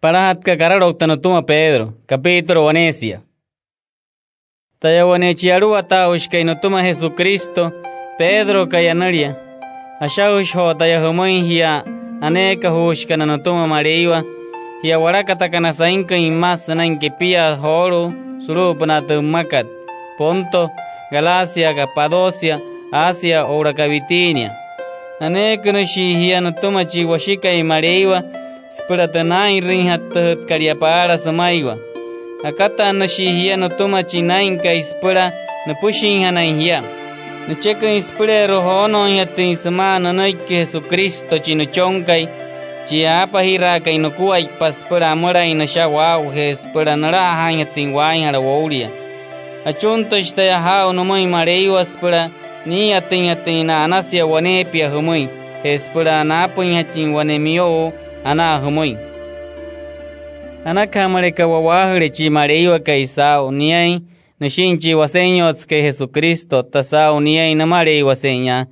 Parahatka kararoctano tuma Pedro, capítulo Vanesia. Taya vanechiarua taushkay no tuma Jesucristo, Pedro kayanaria. Ashaush ho taya humoy hiya aneka hushkana no tuma Mariwa, hiya warakata sainka imas nankepia horo, surupanata makat, Ponto, Galacia, Capadocia, Asia, Ouraka Bitinia. Aneka no shi hiya no tuma chiwashika y Mariwa, Spuratanay rin hatat karyapara samaiwa. Akata na shihia no tuma chinain ka ispura na pushin hanay hiya. Na cheka ispura rohono yatin sama na noike Jesucristo chinuchonkay. Chiapa hira kay no kuay paspura muray na siya wow hespura narahan yatin wain harawaulia. Achunto ishtaya hao no moy mareiwa spura ni yatin na anasya wanepia humoy. Hespura napon yatin wanemio ana humoy. Ana kamare ka wawahre chi mareiwa kaisao niay na shinchi waseño ke Jesucristo tasao niay na mareiwa seña.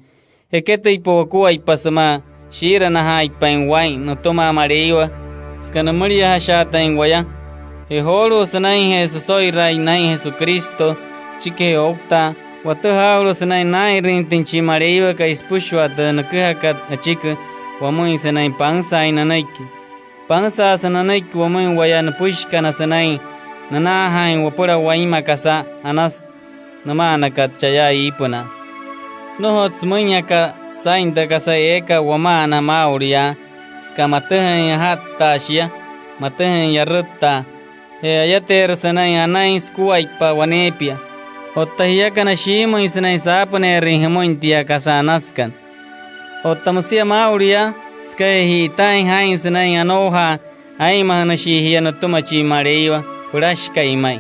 Ekete ipokuwa ipasama shira na ha ipain wain no toma mareiwa skana maria hashata en waya. Holo sanay Jesusoy ray nay Jesucristo chike opta watahauro sanay nay rintin chi mareiwa ka ispushwa da nakahakat achika wamoy sanay pangsay nanaiki. Pangsa sananaiki wamoy wayan pushka na sanay nanahain wapura waima kasa anas namanakat chaya ipuna. Nohot smunyaka sainda kasa eka wamana mauria skamatahan hatta shia matahan yarutta he ayater sanay anay skuaipa wanepia. Ottahiyaka na shimo isanay sapane rinhamointia kasa anaskan. Ottamusia mauria skay hitain hain sanay anoha ay mahana shihiya no tumachi mareiwa purashka imay.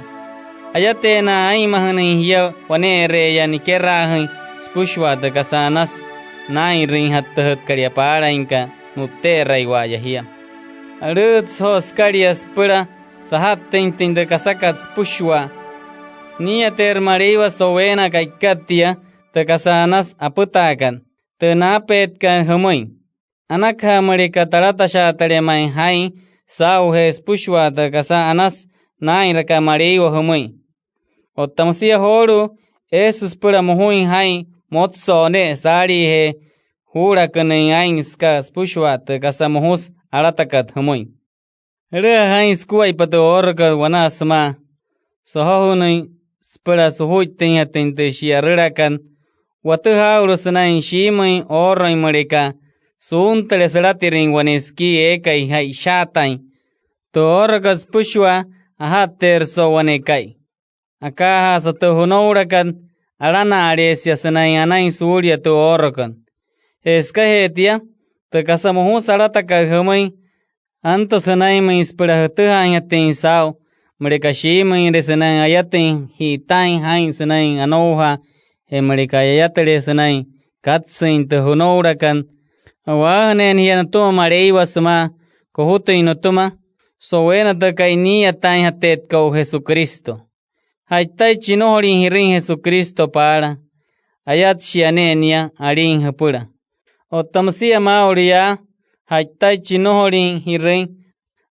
Ayate na ay mahana hiya wanere ya nikerahan spushwa da kasanas nai rin hattahat karya para inka nutera iwaya hiya. Arut sos karyas pura sahat tintin da kasakat spushwa niya ter mareiwa sowena kaikatia da kasanas aputakan te napet kan humoy. Anakha marika tarata shatare mai hai sau hes pushwa da kasa anas nai raka mareiwa humoy. Otamsia horu esus pura muhuin hai motsone sari he hura kane ain ska pushwa da kasa muhus aratakat humoy. Re hai skuai pato orka wanasma sohunai spura sohuitin yatinte shiarrakan watahauro sanai shimai orrai marika suuntale saratirin waneski ekai hai shatain to orgas pushwa ahater so wanekai akaha sato honourakan arana aresia sanai anai surya to orkan eska hetia to kasamuhu sarataka humai anta sanai mai spura hataha yatin sao marikashi mai resanai ayatin hitain hain sanai anoha e marikayatare sanai katsin to honourakan Awahanen hiya tuma mareiwa sama kohuto inotuma sowena da kainiya tain hatet kau Jesucristo. Haitai chinohorin hirin Jesucristo para ayat shianenia arin hapura. Otamsia mauria haitai chinohorin hirin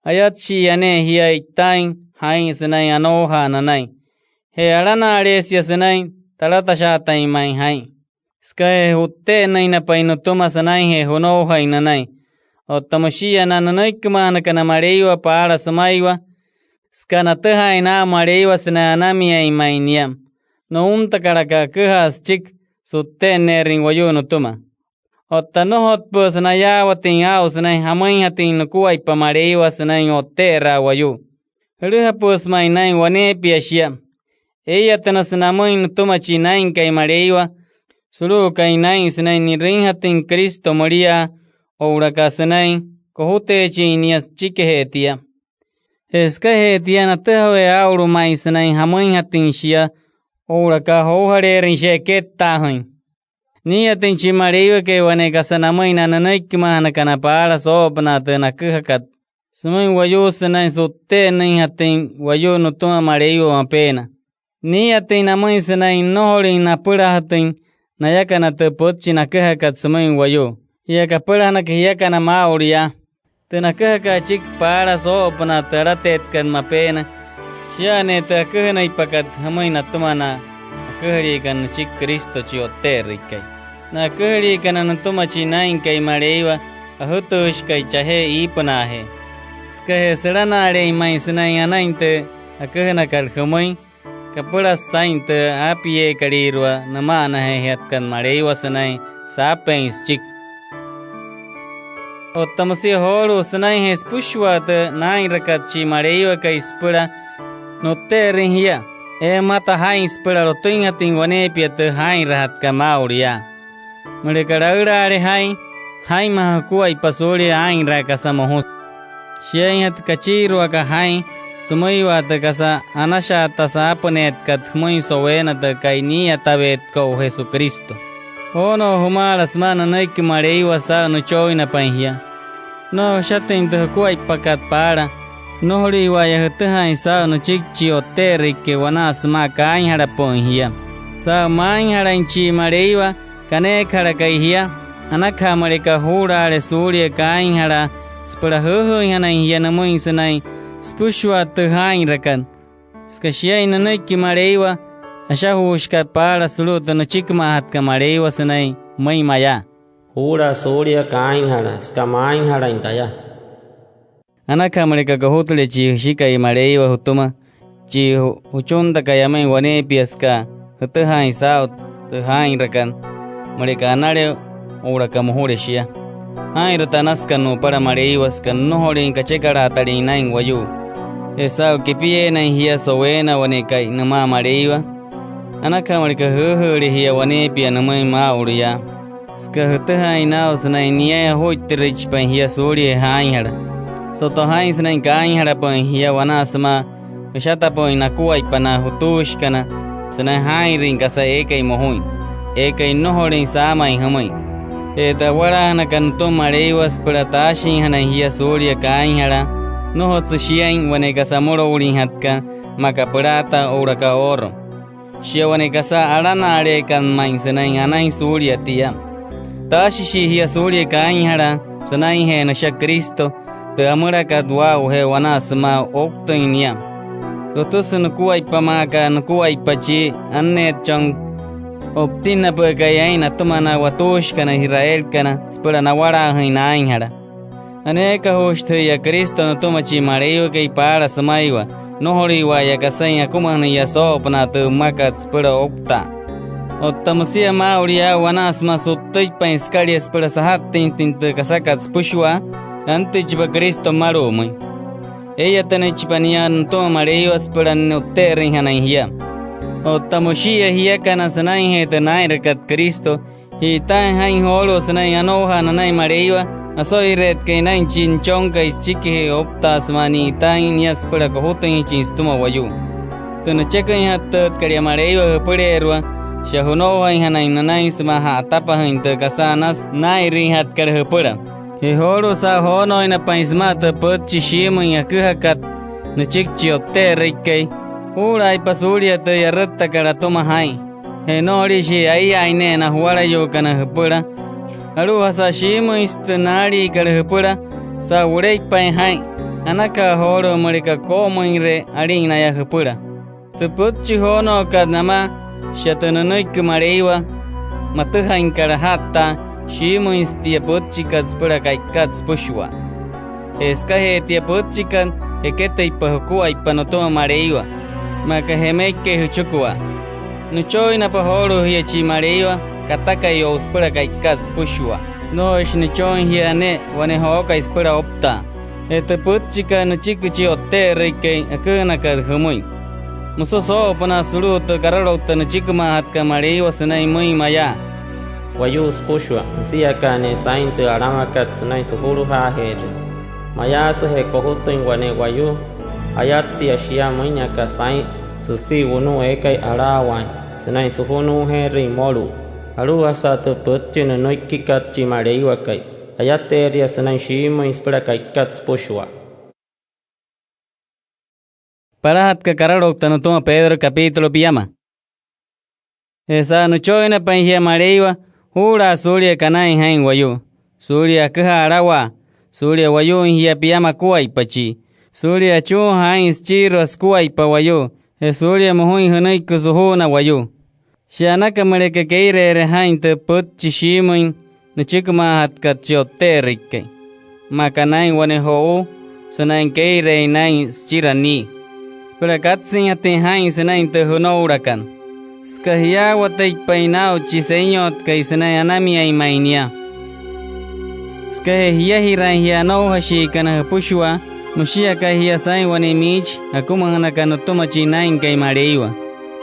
ayat shiane hiya itain hain sanay anoha nanay. He arana aresia sanay tarata shatain mai hain. Skay hutte nay na painutuma sanay he hunoha inanay. O tamashiya na nanaykma na mareiwa para samaywa. Skanataha ina mareiwa sananamiya imayniyam. No unta karaka kuhas chik sutte nerin wayunutuma. O tanohot po sanayawa ting au sanay hamayn hating nukuay pa mareiwa sanay otera wayu. Ruha po smaynay wanepia siya. Eya tanasanamoy nutuma chinayn kay mareiwa. Suru kainay sanay ni rinhatin Cristo Maria ouraka sanay kohute chinias chikehetia. Eskahetia na tehoe auru mai sanay hamoy hatin siya ouraka hohare rinche ketahoy. Ni hatin chimareiwa ke waneka sanamoy nananaykima hanakana para sopna te nakuhakat. Sumoy wayu sanay sutte nay hatin wayu nutuma mareiwa mapena. Ni hatin namoy sanay nohorin napura hatin nayaka na te potchi na kehakat sumay wayo. Yaka pura na kiyaka na mauria. Tenakaka chik para sopana taratet kan mapena. Shiane takana ipakat hamay natumana. Nakahari kan chik Kristo chioterikai. Nakahari kan natuma chinain kay mareiwa. Ahutush kay chahe ipanahe. Skahe saranare imay sanay anainte. Akahana kalhamay. Kapura sainte apie karirwa. Namana he hatkan mareiwa sanay. Sapens chik. O tamasi horo sanay hes pushwat nain rakat chi mareiwa kay spura. No terin hiya. Mata hain spura rotuin ating wanepiat hain rahat ka mauria. Mulekaraurare hain. Hain mahakuwa ipasuri hain rakasa mohus. Siya hat kachiru aka hain. Sumaywa at kasa anasya at sa aponet kat muy sowena at kay niya tabet ko Jesu Kristo. Ono humaras man anay kimareiwa sa no choy na panhiya. No shating to kuay pakat para. No horiwa ya hutahay sa no chikchi o teri ke wanas makain harapon hiya. Sa main haranchi mareiwa kane karakay hiya. Anakha marika hurare surya kain hara. Spura huhu hanay hiya na muy sanay. Spushwa tuhain rakan. Skashiay nanay kimareiwa. Asya hushka para suluto na chikmahat kamareiwa sanay may maya. Hura surya kain hara, skamain hara intaya. Anakha marika kahutule chi hushika imareiwa hutuma. Chi huchunda kayamay wanepiaska. Hutuhain sao tuhain rakan. Marika anare ura kamuhure shiya. Hain rutanaska no para mareiwas kan nohorin kachekara atarinain wayu. Esao kipie na hiya sowena wanekai nama mareiwa. Anakha marika huhuri hiya wanepia namay mauriya. Ska hutahay nao sanay niya hoitirich pan hiya suri hain hara. Soto hain sanay kain hara pan hiya wanasama. Ushata pan nakuay pana hutush kana. Sanay hain rin kasa ekay mohoy. Ekay nohorin samay hamay. Eta wara na kanto mareiwas para tashin hanay hiya suri kain hara. Nohotsu shiyain wanekasa moro urin hatka. Makapurata uraka oro. Shia wanekasa arana are kan main sanay anay surya tiya. Tashi hiya surya kain hara sanay he na siya Kristo te amura kadwa uhe wanasma oktoin niya. Lutus nukuay pamaka nukuay pachi anet chong optin na pagkayain na tumana watush kana Israel kana spura nawara hinain hara. Aneka host ya Kristo no tumachi mareiwa kay para samaywa. Nohoriwa ya kasaya kumana ya sopna tu makat spura opta. O tamasiya mauria wanasma sutay pa iskari spura sahat tintin kasakat spushwa antichipa Kristo marumay. Ella tanechipania no mareiwa spura no terrin hanay hiya. O tamoshia hiya kana sanay hetanay rakat Kristo. Hitan hain holo sanay anoha nanay mareiwa. Asoy red kay nain chinchong kay chiki optas mani tain nias para kahutan chinstuma wayu. Tunacheka hatat kaya mareiwa pererwa. Shahuno hay hanay nanay smaha atapa hinta kasanas nairi hat karhapura. Hehoro sa hono ina paismat put chishimo yakuhakat na chikchi opte rikay. Uray pasuria te yarata karatoma hay. Henori shi ay aine na huara yo kana hapura. Aruha sa shimo istanari karhapura sa urek pai hai. Anaka horo marika komo inre arina ya hapura. Tuputchi hono kadnama shatananoik mareiwa. Matuha inkarahata shimo istia putchi katspura kai katspushwa. Eskahe tia putchi kan ekete ipahukua ipanotoma mareiwa. Makahemeke huchukua. Nuchoi na pahoro hiya chi mareiwa. Kataka yo uspura kai katspushwa. No ishnichon hiane wane hoka ispura opta. Eta putchika no chikuchi otte reike akana kadhumui. Musoso pana suruto kararota no chikuma hatka mareiwa sanay muy maya. Wayu spushwa siya kane sainte aramakat sanay suhuru hahere. Maya sahe kohutoin wane wayu. Ayat siya shia munyaka sain susi wunu ekai arawan. Sanay suhunu heri moru. Aruha sa te putchina noikikat chimareiwa kai. Ayateria sanay shima ispera kai katspushwa. Parahat ka kararok tanutuma Pedro capítulo piyama. Esa nuchoina panhia mareiwa hura surya kanai hain wayu. Surya kaha arawa. Surya wayu hiya piyama kuaypachi. Surya chu hains chiros kuaypa wayu. Surya muhui hunay kusuhuna wayu. Shanaka mareka keire hain te put chishimuin. Nuchikma hatkat chioterikke. Makanain wane hou. Sunain keire nain chirani. Prakatsin atin hain sunain te hunourakan. Skahia watay painao chiseñot kay sunay anami ay mainia. Skahia hiran hiano hashikana pushwa. Mushia kahia sain wane mich. Akumanganakan tumachinain kay mareiwa.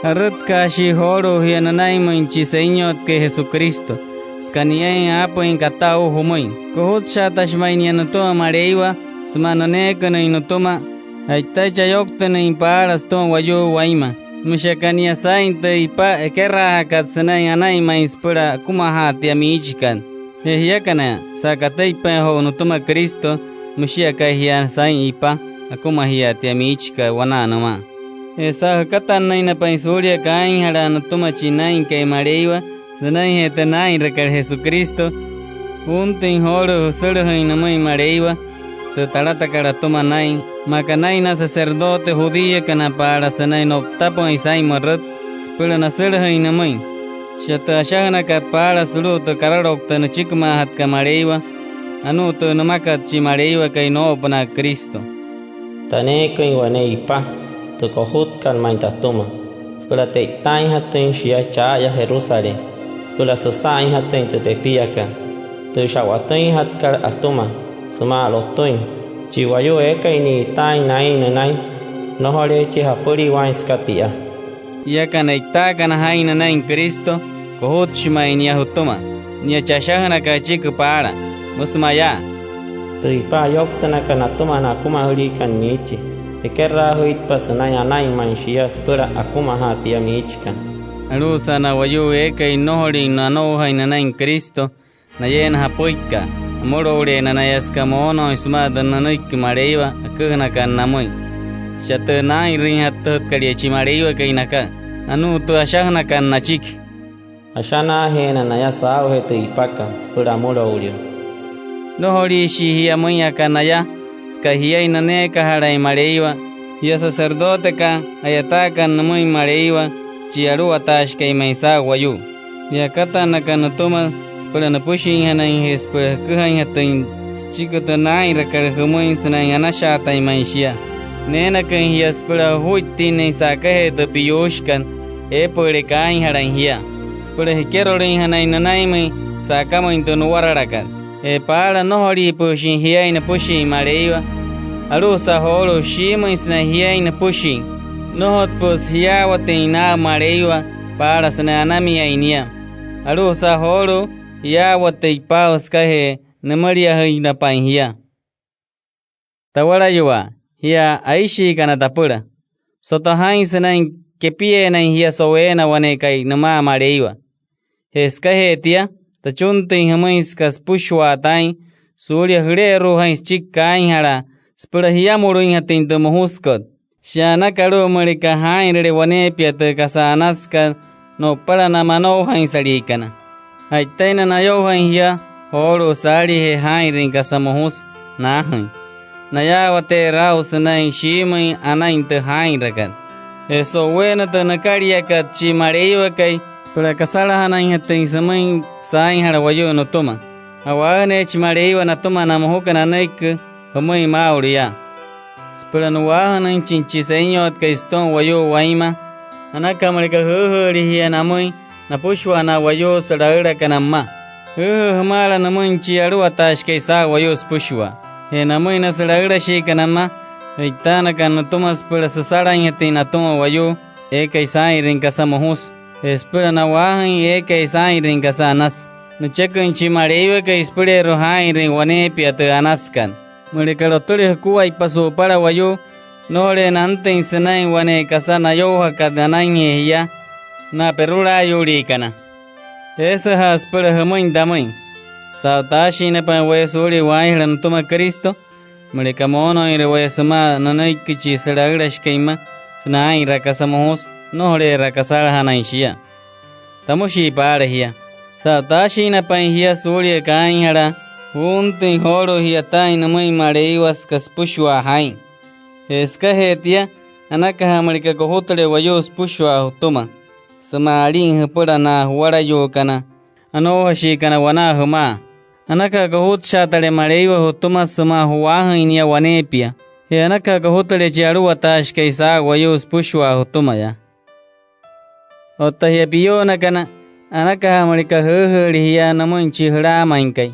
Arut kashi horo hiananay moin chiseñot kay Jesucristo. Skaniyain apo in katao humoy. Kuhut shatashmain yanutoma mareiwa. Sumanoneka na inutoma. Aitay chayokta na imparas toma wayo waima. Mushakania sainta ipa ekerra katsanay anay maispura kumahati amichikan. Hiyakana sakatay pa ho nutuma Cristo. Mushaka hiya sain ipa akumahiyati amichika wananama. Esa katan na inapaisuria kain hara nutuma chinain kay mareiwa. Sanay hetanain rakar Jesucristo. Untin horo surhay namay mareiwa. Tutalata karatuma nain. Makanay na sacerdote judía kana para sanay noptapo isay marut. Spula na surhay namay. Shata ashana kat para suluto kararokta na chikma hat kamareiwa. Anu to namakat chimareiwa kay noopana Cristo. Tane kay wane ipa. Tu kohut kan maintatuma. Spula te tain hatin shia chaya Jerusalem. Spula sasai hatin tu te piaka. Tu shawatin hat kar atuma. Suma lotoin. Chiwayo eka ini tain nai. Nohore chihapuri waiskatia. Yaka na itaka na haina na in Cristo. Kohut shimay niya hutuma. Niya chashahana ka chiku para. Musmaya. Tu ipa yoktana kanatuma na akuma huli kan nichi. Ekerra huit pasanay anay manshia spura akuma hati amichkan. Arusa na wayu eka inohori na noha na in Cristo. Na yena hapuika. Amorore na nayaska moono ismada na noik mareiwa akugna kan namoy. Shata na irin hatot kaliachi mareiwa kay naka. Anu tu ashahna kan nachik. Ashana hena nayasa ohete ipaka spura morolio. Nohori shihia moya kanaya. Skahia inane kaharay mareiwa. Hiya sacerdote ka ayataka namoy mareiwa. Chiaru atash kay maisa wayu. Yakata nakanutuma. Spura na pushin hanain hespura kuhain hatain chikota nai rakar humoin sanay anashata imaishia. Nena kan hiya spura huitin na isakahe to piyoshkan pure kain haran hiya. Spura hikero rin hanain nanaimay sakamoin to nuwararakan. Para nohori pushin hiya ina pushin mareiwa. Arusa horo shimoin sana hiya ina pushin. Nohot pus hiya watin na mareiwa para sana anami ainia. Arusa horo ya watay paos kahe namaria hina panhia. Tawara yuwa hiya aishi kana tapura. Sotahain sanain kepie na hiya sowena wane kai nama mareiwa. Heskahe tia tachuntin hamais kas pushwa tain surya hreru hains chikkain hara spura hiya muruin hatin tumuhuskot. Shana karu marika hain re wane piat kasanaska no para namano hain sarikana. Aitaina na yohan hiya horo sari he hain rin kasamohus nahain. Nayawate raus nain shimay anain te hain rakan. Eso wena te nakaria kat chimareiwa kay para kasara hanain hatin samay sain harawayo no toma. Awagane chimareiwa na toma na mohuka na naik humay mauriya. Spura nuwahanain chinchiseño at kaiston wayo waima. Anakamarika huhuri hiya namoy. Na pushwa na wayo saraura kanamma. Humala namoy chiaru atash kay sa wayo pushwa. He namoy na saraura shi kanamma. Itana kan tumas pura sasara nyati na tuma wayo. Kay sa irin kasamohus. Espura na wahan kay sa irin kasanas. Na chakon chimareiwa kay espura roha irin wane piat anaskan. Murikarotori hukuwa ipaso para wayo. Nore nante sanay wane kasana yo hakadanain hiya. Na perura yuri kana. Esa has para hamoin damoin. Sautashi na pa wesuri wairan tuma Cristo. Marikamono ire wesama nanaikichi saragrash kaima. Sanai rakasamohos nohre rakasara hanaishia. Tamushi para hiya. Sautashi na pa hiya suri kain hara. Juntin horo hiatain namay mareiwas kas pushwa hain. Eska hetia anaka hamarika kohutale wayos pushwa hutuma. Samarin hapura na huara yokana. Ano hashikana wana huma. Anaka kahut shatale mareiwa hutuma sama huwaha inia wanepia. Anaka kahutale chiaru watash kaisa wayos pushwa hutuma ya. Otahia piyona kana. Anaka hamarika hahari hiya namoin chihra mainkai.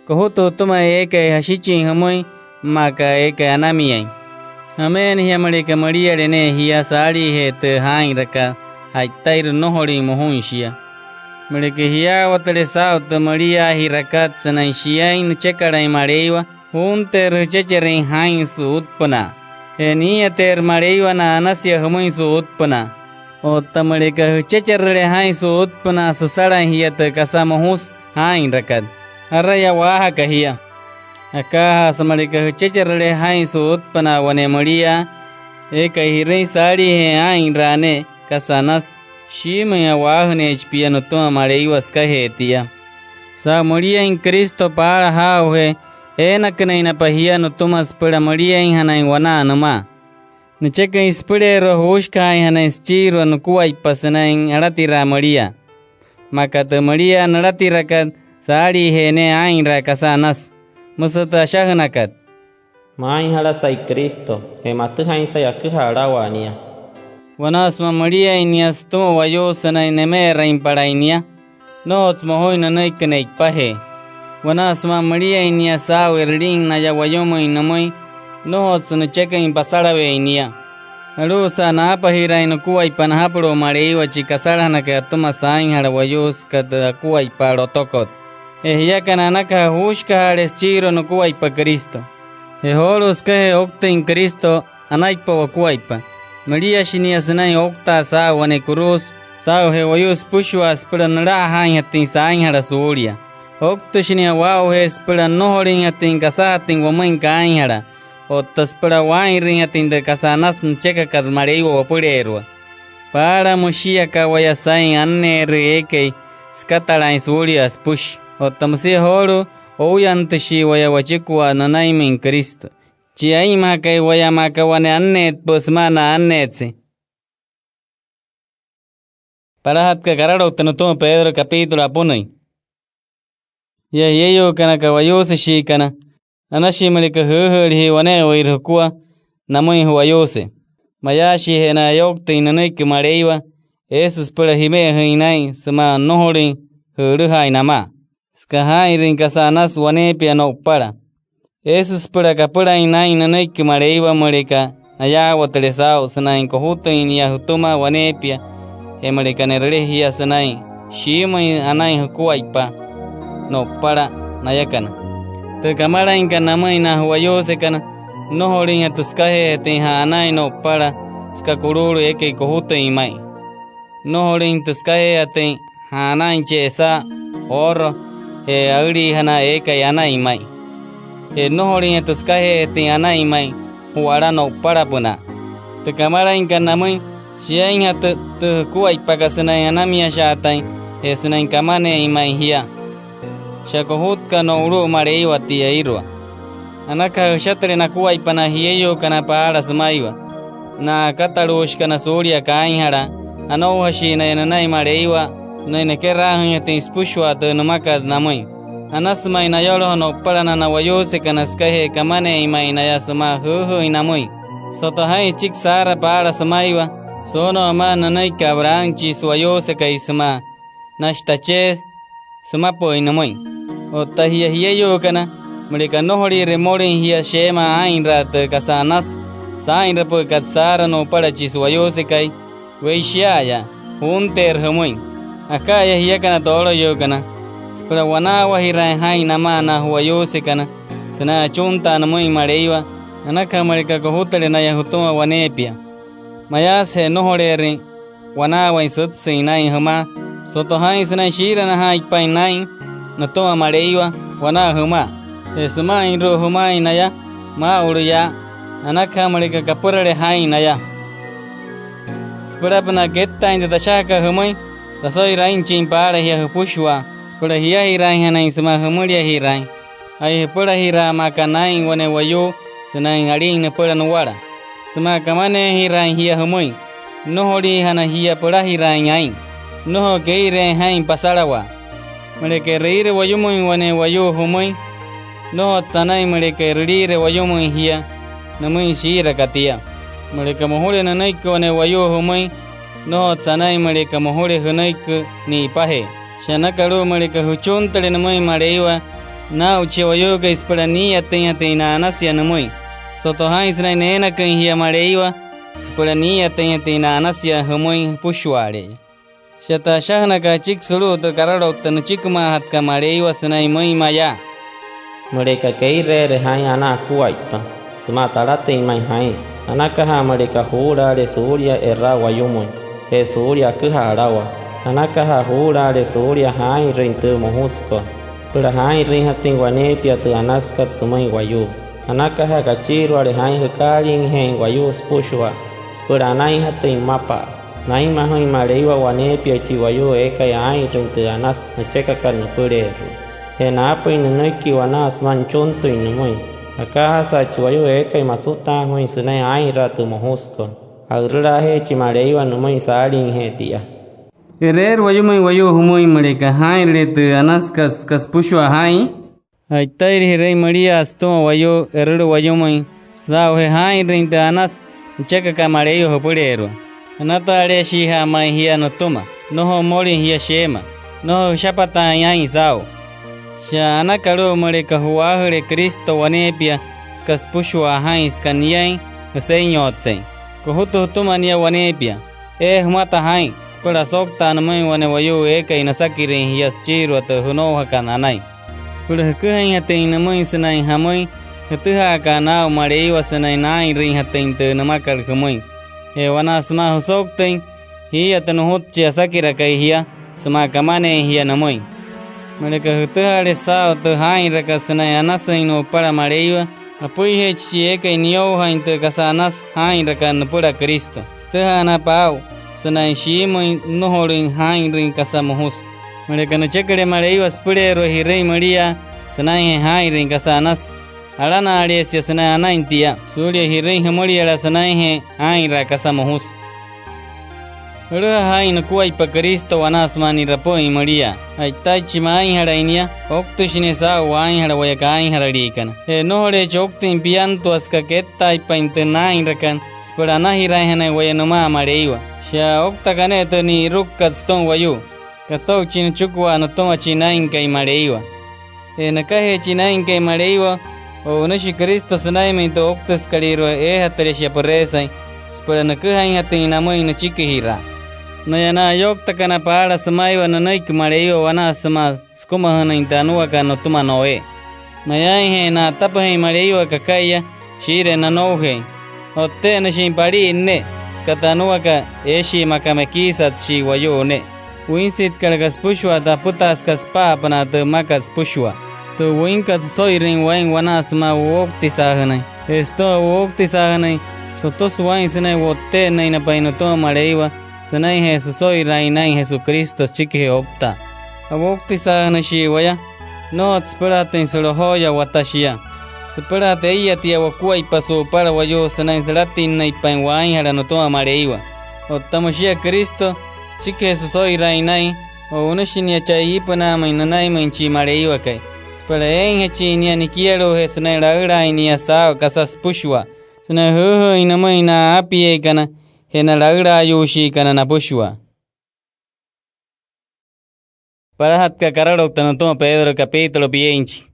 Kohuto tuma eke hashichi hamoi maka eke anamiyai. Amen hiya marika Maria rene hiya sari het hain raka haitair nohori mohunshia. Marika hiya watale saut Maria hirakat sanai shiain chekarai mareiwa hunter checherein hain su utpana. Enia ter mareiwa na anasya hamoi su utpana. Otta marika checherre hain su utpana susara hiya te kasamohus hain rakat. Araya waha kahia. Akaha samarika checharle hain su utpana wane Maria eka hirei sari he hain rane kasanas shimaya wahne chpiano to mareiwas kahetia. Sa Maria in Cristo para hauhe enakneina pahia no tumas para Maria in hanai wana nama. Ncheka ispirero hushka in hanai chiro no kuai pasanain aratira Maria. Makata Maria naratirakat sari hene ain ra kasanas musata shahnakat main hala sai Cristo he matu hain sai akha wania wanasma Maria inias to wayosana nemera imparainia nots mohoina naikneik pahe wanasma Maria inias awerding na ya wayomo inamoi nots no cheka impasara veinia arusa na pahira ino kuai panhapro mareiwa chikasara na ke atuma sain hala wayos kad kuai paro tokot. Ehiakana anaka hushka hales chiro no kuaipa Cristo. Eholos kahe okta in Cristo anaipa wa kuaipa. Maria shinia sanai okta sa wane kurus sao he wayus pushwa spira nara hain hatin sain hara suuria. Okta shinia wao he spira nohorin hatin kasa hatin wamain kain hara. Otta spira wain rin hatin de kasanas ncheka kad mareiwa wapurerwa. Para mushia kawaya sain anne reekei skatalain suuria spush. Otamsi horo oyantashi waya wachikwa nanaimin Cristo. Chiai makai waya makawane annet posmana annetse. Parahat ka kararo tanutoma Pedro capítulo apunai. Ya yeyo kana kawayose shikana. Anashi malika huhuri wane oirhukua namoi huayose. Mayashi hena yokte inanaik mareiwa. Esus para hime hinai sama nohori huruhai nama. Skahai rin kasanas wane piano para. Esus para kapura inai nanaik mareiwa mareka aya watalesao sanai kohuto inia hutuma wane pia e mareka nerehia sanai shima anai hukuaipa no para nayakana. Te kamara inka namai na huayose kana nohorin atuskahe te ha anai no para skakururu eke kohuto imai. Nohorin tuskahe ate ha anai chesa oro e agri hana eka yana imai. E nohorin tuskahe te yana imai huara no para puna. Te kamara inka namai shiain hat te kuai pakasana yana mia shatai e sunain kamane imai hia. Shakohut ka no uru mareiwa tia irwa. Anaka shatre na kuai pana hieyo kana paara sumaiwa. Na katarush kana suria kain hara. Ano hashi na yananai mareiwa. Na nekera hanyate ispushwa te numaka namoi. Anasma ina yolo no parana na wayose kana skahe kamane imai na yasma huhu inamoi. Sotohai chik sara paara sumaiwa. Sono ama nanai kabrang chis wayose ka isma. Nashtache sumapo inamoi. Otahia hieyo kana. Mereka nohori remorin hia shema ain rat kasanas. Sain rapo katsara no para chis wayose kai. Weishiaya, hunter hamoin. Akaya hiya kana tolo yo kana. Spra wana wahirai hai nama na huayose kana. Sana chunta namoin mareiwa. Anaka marika kohutale na yahutuma wanepia. Mayas he nohorerin. Wana wain sutsi nai hama. Soto hai sana shira na hai pai nai. Natoma mareiwa. Wana hama. Esuma inro huma inaya. Ma uruya. Anaka marika kapurare hai naya. Spurapna getta in the shaka humoi, the soy rain chin para here pushwa, for a here rain and in some humuria he rain. Ay pura hira makanain wane wayu senain aring ne pura nuwara. Sema kamane hira hiya humui. Noho ri hana hiya pura hira nyain. Noho keire hain pasarawa. Mereka reire wayumui wane wayu humui. Noho tsanai mereka reire wayumui hiya. Namui shira katia. Mereka mohore nanaik wane wayu humui. Noho tsanai mereka mohore hunaik ni pahe. Shanakaru mereka huchuntale namui mareiwa. Na uche wayu ka ispara ni atenya na anasia namui. Soto hain sinai nena kan hiya mareiwa. Ispara ni atenya na anasia humui pushware. Shata shahna ka chik suru to kararo tan chikma hat ka mareiwa sinai moi maya. Mereka keire hai ana kuaita. Sematarate mai hai. Anakaha mereka hura de surya era wayumui. He surya kuharawa. Anakaha hura de surya hai reintu mohusko. Spura hai rinhating wanepia tu anaskat sumai wayu. Anakaha kachirwa de hai hukaling heng wayu spushwa. Spura anai hating mapa. Nai mahoi mareiwa wanepia chi wayu eka ai reintu anas nacheka kan pureru. He napoi nunoiki wanas manchuntu inumoi. Akaha sa chiwayu eka masuta hui sunai ai ratu mohusko. Agrura he chimareiwa numoi saring he tia. Erer wayumai wayu humui mereka hai retu anaskas kas pushwa hai. Ai tairi rei Maria astoma wayu erudu wayumai. Sao he hai reintu anas cheka ka mareio hopureru. Anata are shiha mai hiya notuma. Noho mori hiya shema. Noho shapata ai sao. Sha anakaru mereka huahure Kristo wanepia skas pushwa hai skaniai senyotse. Kohutu tumania wanepia. Humata hai. Spura sokta namai wane wayu eka inasakirin hiyas chiru at hunoha kananai. Spura hukuhain hatin namai sanai hamoi. Hutuha kanao mareiwa sanai nai rin hatin te namakal humoi. Wana sma husoktain. Hiya tanuhutchi asakira kai hiya. Sma kamane hiya namoi. Mereka hutuha sao tu hain raka sanai anasain no para mareiwa. Apui hechi eka inyo hain te kasanas hain raka napura Kristo. Stuha na pau. Sanai shimoi nohorin hain rin kasamuhus. Mereka no chekare mareiwa spurero hirei Maria. Sanai hain rin kasanas. Alana aresia sanai anaintia. Surya hirei Maria sanai he hain ra kasamuhus. Ruha hain kuai pa Kristo wanas mani rapoi Maria. Ai taichi mai harainia. Oktushine sa wain harawaya kain hararikan. Nohore choktin pianto aska kettai pa internain rakan. Spurana hirai hanai wayanuma mareiwa. Sha oktakane to ni rukkat ston wayu. Katou chin chukwa no toma chinain kai mareiwa. Nakahe chinain kai mareiwa. O nashi Kristo sanai me to oktas kaliro hataresha porresai. Spura nakahain hatin namoi no chikihira. Nayana yoktakana para samaiwa no naik mareiwa wana sama skuma hanain tanua ka no tuma noe. Nayai he na tapahe mareiwa kakaya shire na nohe. Otte na shimpari inne. Skatanua ka eshi makamekisat shi wayone. Winsit kargas pushwa da putas kaspa panat makas pushwa. To winkat soirin wain wanasma wokti sahanai. Esto wokti sahanai. Sotos wain sanai wotte naina painoto mareiwa. Sanai Jesu soirai nai Jesucristo chiki opta. Wokti sahanai shi waya. No tsperaten solohoya watashia. Separate ella tia wakua paso para wayo sanai salatin na ipan wain hara no toma mareiwa. O tamoshia Cristo chike soy rainai o unashinia chai ipana mai nanai manchi mareiwa kai. Spara en chinia ni quiero he sanai raura inia sao kasas pushwa. Sanai ho inamai na apie kana he na raura yushi kana na pushwa. Para hatka kararo tanotoma Pedro capítulo 20.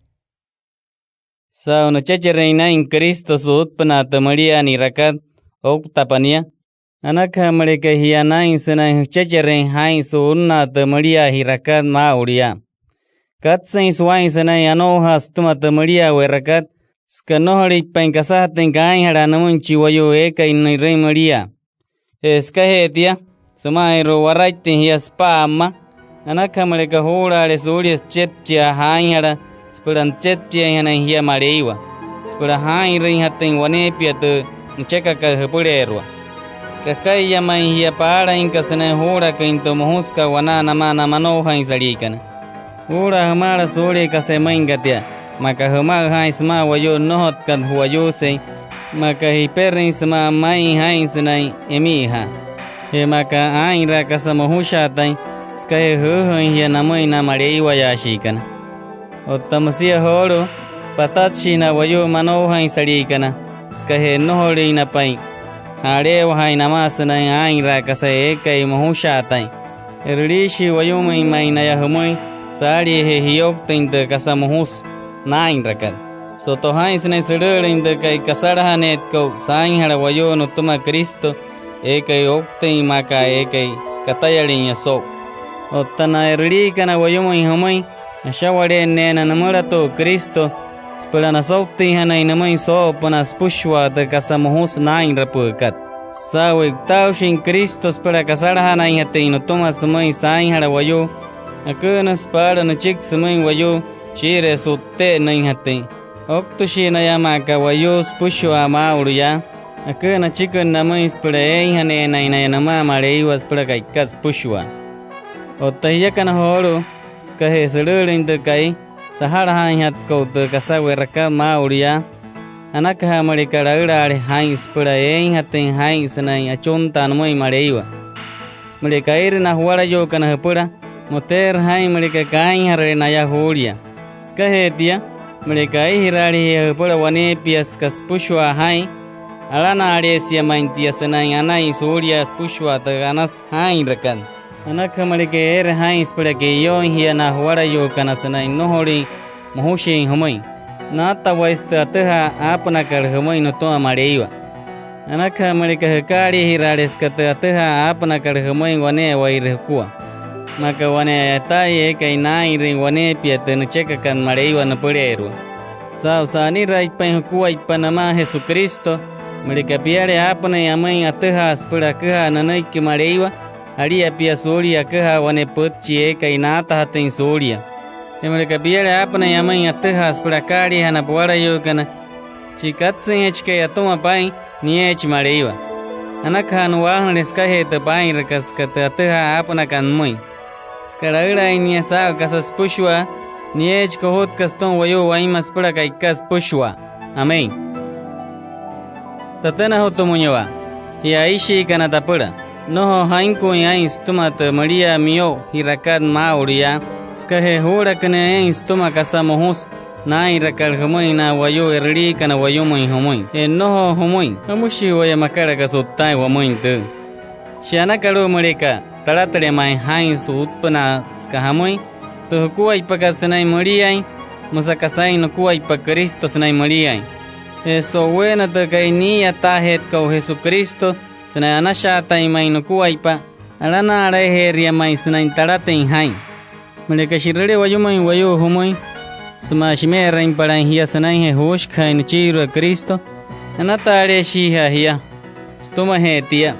Sao no cheche reina in Cristo su utpanata Maria ni rakat oktapania. Anaka mareka hiana in sena cheche rein hain su unnata Maria hi rakat mauria. Katsain suain sena anoha stumata Maria we rakat. Skanohari pankasahten kain haranamun chiwayo eka in rei Maria. Eskahetia. Samairo waraitin hi spa amma. Anaka mareka hura resurias chetcha hain hara. Spura chetpia hana hiya mareiwa. Spura hain rin hatin wanepia tu cheka ka hepurerwa. Kakai yamai hiya para inka sene hura ka into mohuska wana nama manoha in sarikana. Hura hamara suri ka semain gatia. maka hama hains ma wayo nohot kan huayuse maka hiperins ma mai hains nai emiha he maka ainra kasamohusha tai skahe hohin ya namai na marei wayashikana ottamsia horo patatshina wayo mano hains sarikana skahe nohori na pai hare wahai namasna ainra kasae kai mohusha tai erlishi wayo mai na ya humoi sari he hiok tinte kasamohus nain rakat soto hains ne sirrin de kai kasarhanet ko sain hara wayo no tuma Cristo ekai okten maka ekai katayalin yaso ottana erli kana wayo mai humai ashawade ne na namarato Cristo spelana sokti hana inamai so panas pushwa de kasamohus nain rapukat sawe taushin Cristo spela kasarhana hate no tuma sumai sain hara wayo akanas para na chik sumai wayo shire sutte nain hate okto shina yama ka wayo pushwa mauruya akana chikan namai spela ei hane naina nama marei was spela kai kats pushwa ottaya kana horo skahe sirrin de kai sahara hat ko de kasawe raka mauruya anaka mari karagare hain spela ei hate hain sanai achonta namai mareiwa mari kair na huara yo kana pura moter hain mari ka kain hare na ya horia skahe dia melekai hirari pura wane pias kas pushwa hai alana aresia maintia senai anai surya pushwa taganas hai rakan anaka meleke er hai spura ke yo hiana huara yo kana senai nohori mohushi humai nata waista taha apna kar humai no to amareiwa anaka meleke kari hirari skata taha apna kar humai wane wair kuwa maka wane tai kai nai ring wane piatan chekakan mareiwa na pureru sa sani rai pai kuai panama Jesucristo mereka piare apna yamai ataha spura kaha nanai ki mareiwa aria pia soria kaha wane potchi kai nata hatin soria mereka piare apna yamai ataha spura kari hana puara yo kana chikatsin echke atoma pai niech mareiwa anaka nuahan eskahe te pai rakas kata ataha apna kan moi Karagra inia sa kasas pushwa niech kohot kaston wayo waimas pura kai kas pushwa amén tatana hoto munyawa ya ishi kana tapura noho hainko yains tumat maria mio hirakan mauria skahe hora kana yains tuma kasamohus nai rakal humoi na wayo erli kana wayo moi humoi noho humoi amushi waya makara kasottai wamoin tu shiana karo mareka taratare mai hains utpana skahamoi to kuai pakasanai mariai musakasai no kuai pa Cristo sanai mariai eso buena to kai ni atahet ko Jesucristo sanai anasha tai mai no kuai pa alana are heria mai sanai taraten hai maleka shirre wayumai wayo humoi smashme rain paran hia sanai he hosh khain chiro Cristo anata are shi hia stoma hetia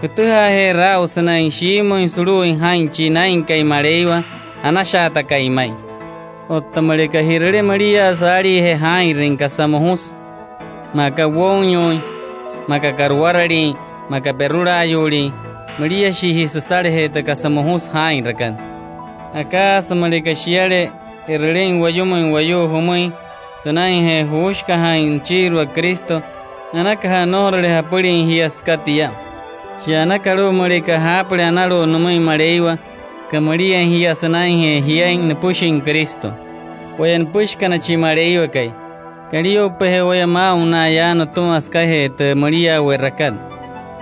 kutuha he rau sanai shimo suru hain chinain kai mareiwa anashata kai mai ottamare ka hirre maria sari he hain ring kasamohus maka wonyo maka karwarari maka berura yuri maria shi sare he ta kasamohus hain rakan akas malika shiare irren wayumun wayo humui sanai he hosh ka hain chiru Cristo anaka norre hapurin hiaskatia Shana karo mareka hapre anaro numai mareiwa skamaria hia sanai he hiain pushin Cristo wayan push kana chi mareiwa kai kario pehe waya mauna yana tumas kahe te maria werakan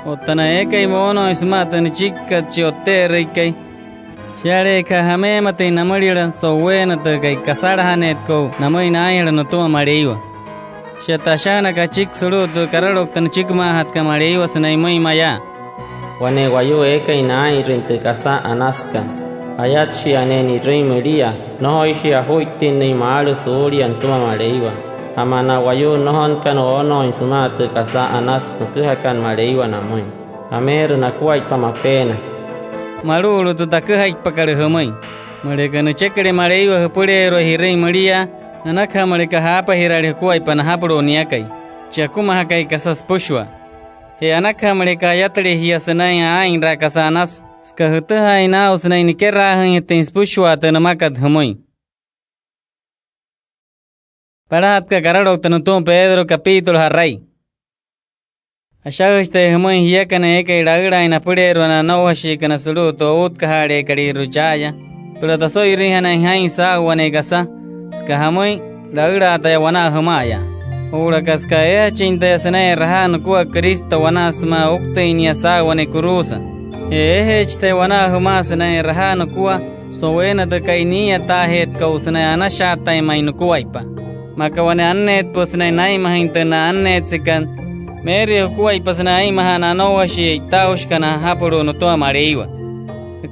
otana ekai mono ismatan chikka chiote reikai share ka hame mate namarira so wena te kai kasarhanet ko namai naira no tuma mareiwa shatashana ka chik suru to kararok tan chikma hat ka mareiwa sanai mai maya wane wayo ekai nai rinte kasa anaska ayatshi aneni rei maria nohoishi ahoitin nei maalu suri antuma mareiwa amana wayo nohon kan ono insumat kasa anas tukakan mareiwa namoi amer na kuai pamapena maruru tu takhai pakar hamai mereka no chekre mareiwa purero hirei maria anakha mereka hapa hirare kuai pan hapro niakai chakuma hakai kasas pushwa he anakha mereka yatre hia sanai ain ra kasanas skahta haina usnai nikera hin tins pushwa tanamakat hamai Parahatka Kararoktanutum Pedro capítulo Harray. Ashagiste Humuin Yakana Eka Iragra in Apurero and Anohashikana Suluto Utkahare Kari Rujaya. Turatasoy Rihana Hain Sa Wanegasa. Skahamui Lagra Tayawana Humaya. Ura Kaskaya Chinta Sene Rahan Kua Cristo Wanasma Uktainia Sa Wanekurusa. Te Wana Humasana Rahan Kua. So wena the Kainia Tahet Kausana Anashata Mainukuaipa. Makawane Annet Pusna Naimahintana Annet Sikan. Mary Kuaipasana Imahana Noashi Taushkana Hapuru no Toa Mareiwa.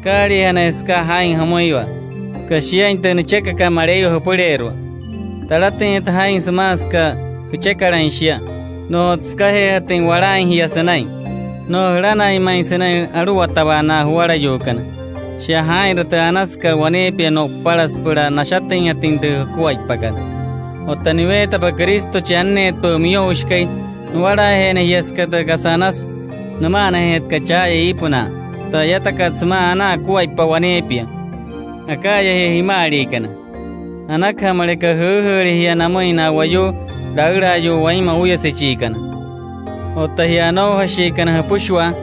Kari Haneska Hain Hamoiwa. Skashia Internecheka Mareio Hopurero. Talatin Hain Samaska, Huchekaranshia. No Tskahe Tin Warain Hiasanai. No Rana Imaisanai Aruatabana Huarayokana. Shia Hain Ratanaska Wanepia no Paraspura Nashatin Yatin de Kuaipagan. Otaniveta pa Cristo Chanet pa Mioshkai. Nuara hene yeskata kasanas namana het kachaya ipuna tayata katsma ana kuaipa wanepia akaya he himari kana anakha maleka huri hiya namoina wayo dagrayo waima uyase chikana otahiya no hashikana pushwa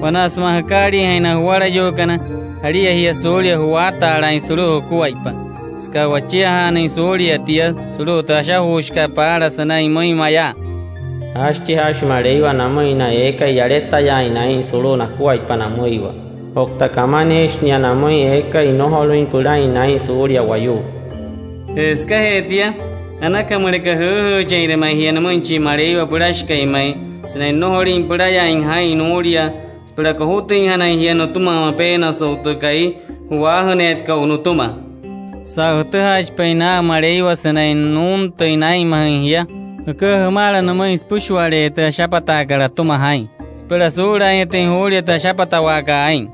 wanasma hakari haina huara yo kana hariya hiya solia huata ala insuru kuaipa ska wachia hana solia tia suru tasha hushka para sanai moimaya Ashti hash mareiwa namoina eka yaresta ya inain solo na kuaipa namoiwa. Okta kamanesh nia namoi eka inoholuin pura inain suria wayu. Eska hetia anaka maleka hu chaire mai hiya namoinchi mareiwa purashka imai sina inoholin pura ya inhai inoria pura kohutin hana hiya no tuma mapena soutukai huahanet ka unutuma. Sa hutahaj paina mareiwa sina inun toinai mahiya. Humala no mãe puxuare te chapata cara toma hain. Espera sura em tem olha te chapata waka hain.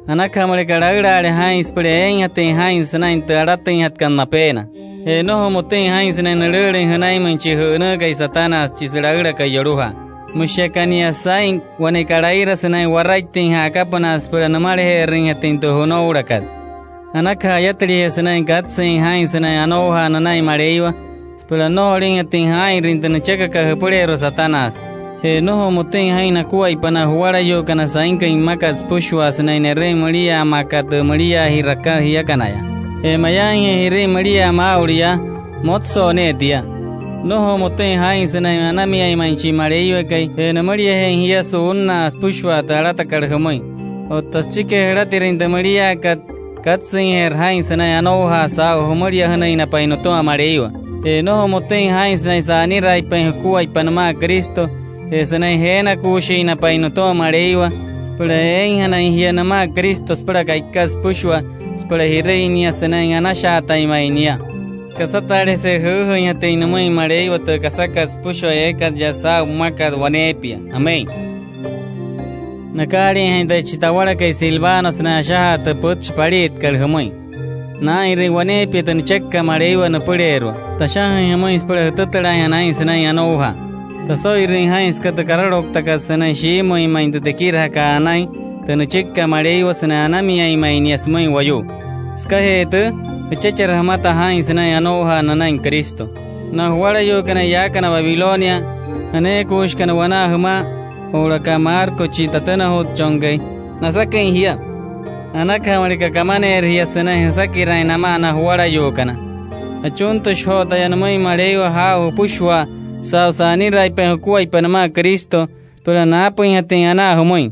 Anakamare caragra hain espera tem hain sana intera tem hatkan na pena. E no homo tem hain sana nere hanai manchi huna kai satana chisragra kai yoruha. Mushakania sain wane caraira sana warai tem hakapana espera no mare herin tem to hono urakat. Anaka yatri sana gatsen hain sana anoha nanai mareiwa. Pero no ringa tin hain rintana cheka ka hapurero satanas. He no moten hain na kuaipana huara yo kana sainka imakas pushwa sana nere Maria makat Maria hiraka hiyakanaya. He mayan hire Maria mauria motso netia. No moten hain sana anami ai manchi mareyo kai. He na Maria he hiya sunna pushwa tarata karhamoi. O taschike herati rinta Maria katsin her hain sana anoha sa Maria hana ina painoto amareyo. No moten hains na isani rai pen kuai panama Cristo sanai hena kushi na paino to mareiwa spura hana hiana ma Cristo spura kaikas pushwa spura hireinia sanai anasha taimainia kasatare se hu ya teinamai mareiwa to kasakas pushwa ekat jasa umakat wanepia amém nakari hainda chitawara kai silvanos na shahat puch parit kalhamoi na iri wane pitan chekka mareiwa na purero tashaha hamais pura tutara yanai sanai anoha taso iri hais kat kararok taka sanai shimo imain tekira ka anai tan chekka mareiwa sana anami ai mai niasmai wayo skahet chechar hamata hais sanai anoha nanai Cristo na huara yo kana ya kana Babilonia ane kush kana wana hama ora ka marko chitatana hot chongai nasakai hiya Anaka marika kamane riya sana sakira nama na huara yokana. Achunto shota yanamai mareo ha pushwa sa sani rai pe kuai panama Cristo pero na po yatin ana humoi.